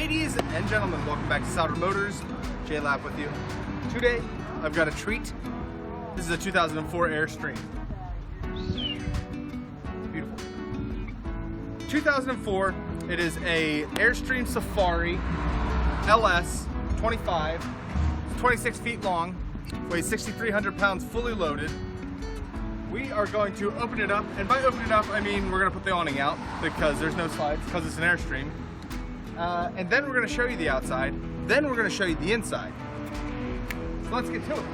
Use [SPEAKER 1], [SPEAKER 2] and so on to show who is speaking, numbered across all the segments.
[SPEAKER 1] Ladies and gentlemen, welcome back to Souter Motors. J-Lap with you. Today, I've got a treat. This is a 2004 Airstream. Beautiful. 2004, it is a Airstream Safari LS 25. It's 26 feet long, weighs 6,300 pounds fully loaded. We are going to open it up, and by open it up, I mean we're going to put the awning out because there's no slides, because it's an Airstream. And then we're going to show you the outside, then we're going to show you the inside. So let's get to it.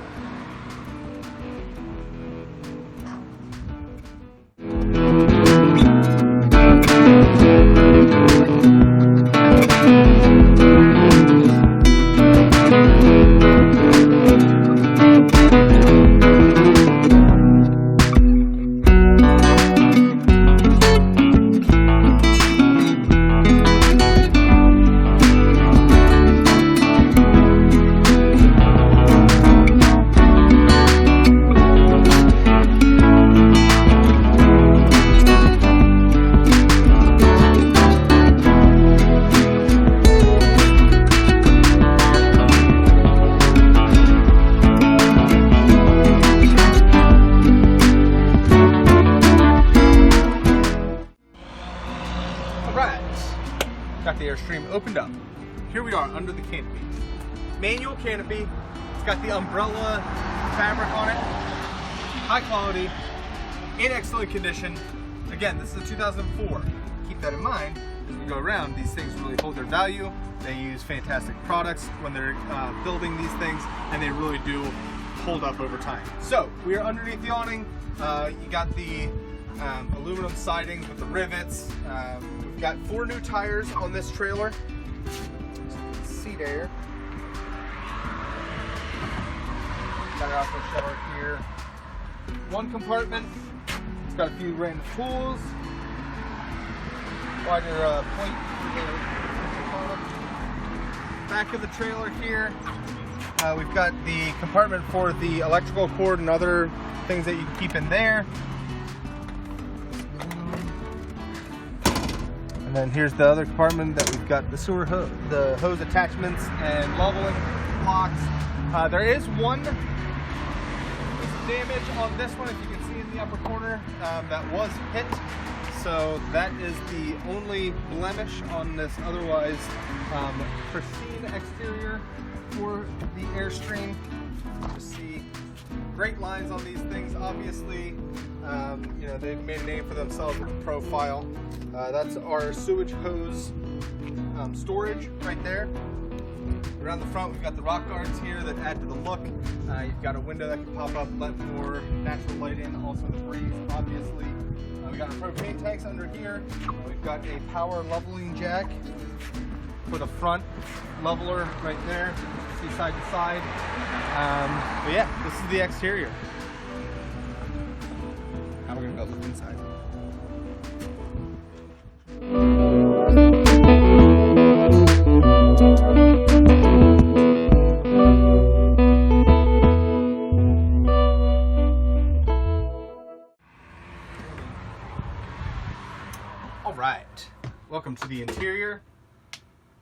[SPEAKER 1] Got the Airstream opened up. Here we are under the canopy. Manual canopy. It's got the umbrella fabric on it. High quality, in excellent condition. Again, this is a 2004. Keep that in mind as we go around. These things really hold their value. They use fantastic products when they're building these things, and they really do hold up over time. So we are underneath the awning. You got the aluminum siding with the rivets. We've got 4 new tires on this trailer. Seat air. Got our outdoor shower here. 1 compartment. It's got a few random tools. Wider point for the back of the trailer here. We've got the compartment for the electrical cord and other things that you can keep in there. And then here's the other compartment that we've got the sewer the hose attachments and leveling blocks. There is one damage on this one, if you can see in the upper corner, that was hit. So that is the only blemish on this otherwise pristine exterior for the Airstream. You see great lines on these things, obviously. You know, they've made a name for themselves with the profile. That's our sewage hose storage right there. Around the front, we've got the rock guards here that add to the look. You've got a window that can pop up, let more natural light in, also the breeze, obviously. We got our propane tanks under here. We've got a power leveling jack for the front leveler right there. See side to side. But yeah, this is the exterior. Now we're gonna go look inside. Alright, welcome to the interior.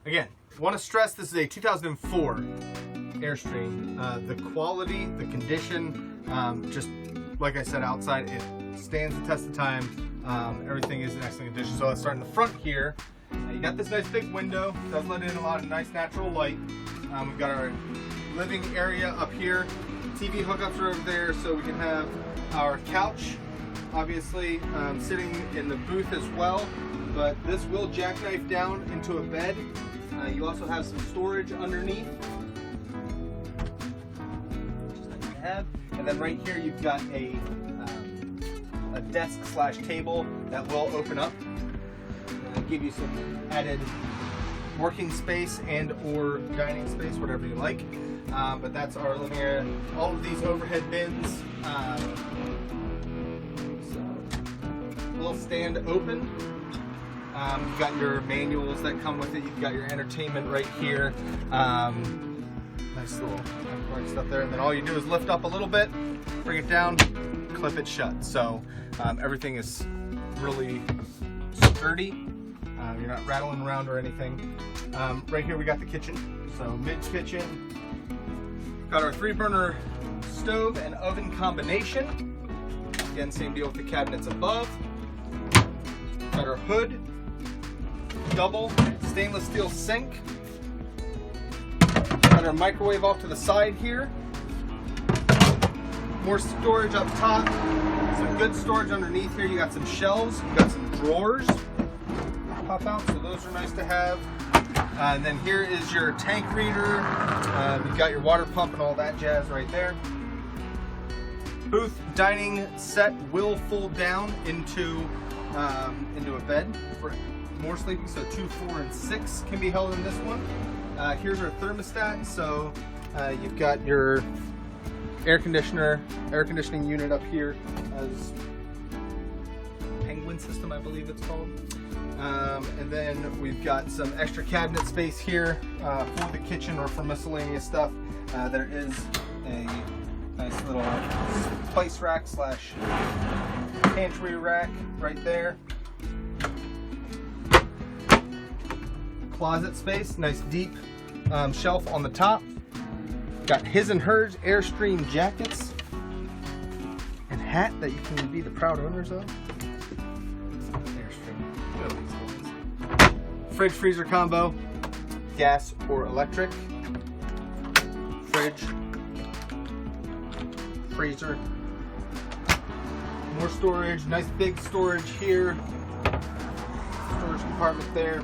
[SPEAKER 1] Again, I want to stress this is a 2004 Airstream. The quality, the condition, just like I said outside, it stands the test of time. Everything is in excellent condition. So let's start in the front here. You got this nice big window. It does let in a lot of nice natural light. We've got our living area up here. TV hookups are over there, so we can have our couch, obviously, sitting in the booth as well. But this will jackknife down into a bed. You also have some storage underneath. Just like you have. And then right here you've got a desk slash table that will open up. Give you some added working space and or dining space, whatever you like. But that's our living area. All of these overhead bins. So will stand open. You've got your manuals that come with it. You've got your entertainment right here. Nice little stuff there. And then all you do is lift up a little bit, bring it down, clip it shut. So everything is really sturdy. You're not rattling around or anything. Right here we got the kitchen, so mid-kitchen. Got our 3-burner stove and oven combination. Again, same deal with the cabinets above. Got our hood, double stainless steel sink. Got our microwave off to the side here. More storage up top. Some good storage underneath here. You got some shelves, you got some drawers pop out, so those are nice to have. And then here is your tank reader. You've got your water pump and all that jazz right there. Booth dining set will fold down into a bed for more sleeping, so 2, 4, and 6 can be held in this one. Here's our thermostat, so you've got your air conditioning unit up here as Penguin system, I believe it's called. And then we've got some extra cabinet space here for the kitchen or for miscellaneous stuff. There is a nice little spice rack slash pantry rack right there. Closet space, nice deep shelf on the top. Got his and hers Airstream jackets and hat that you can be the proud owners of. Fridge freezer combo, gas or electric. Fridge, freezer, more storage, nice big storage here. Storage compartment there.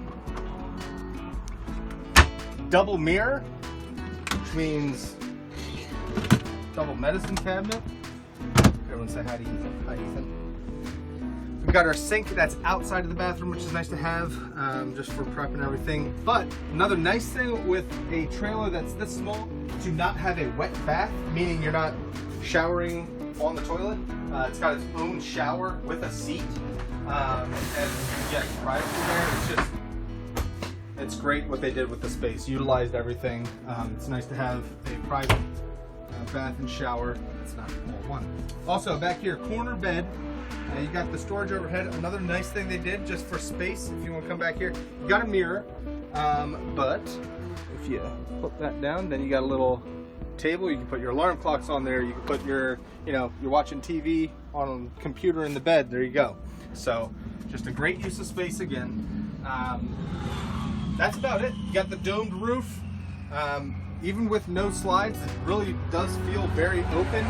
[SPEAKER 1] Double mirror, which means double medicine cabinet. Everyone say hi to Ethan. Hi, Ethan. We've got our sink that's outside of the bathroom, which is nice to have, just for prep and everything. But another nice thing with a trailer that's this small, to not have a wet bath, meaning you're not showering on the toilet. It's got its own shower with a seat, and yeah, privacy there. It's great what they did with the space. Utilized everything. It's nice to have a private bath and shower. It's not all one. Also, back here, corner bed. You got the storage overhead. Another nice thing they did just for space, if you want to come back here, you got a mirror, but if you put that down, then you got a little table. You can put your alarm clocks on there. You can put your, you're watching TV on a computer in the bed. There you go. So just a great use of space again. That's about it. You got the domed roof. Even with no slides, it really does feel very open.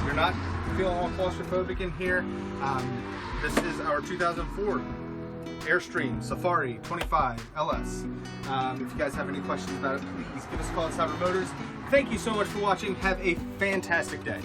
[SPEAKER 1] You're not feeling all claustrophobic in here. This is our 2004 Airstream Safari 25 LS. If you guys have any questions about it, please give us a call at Cyber Motors. Thank you so much for watching. Have a fantastic day.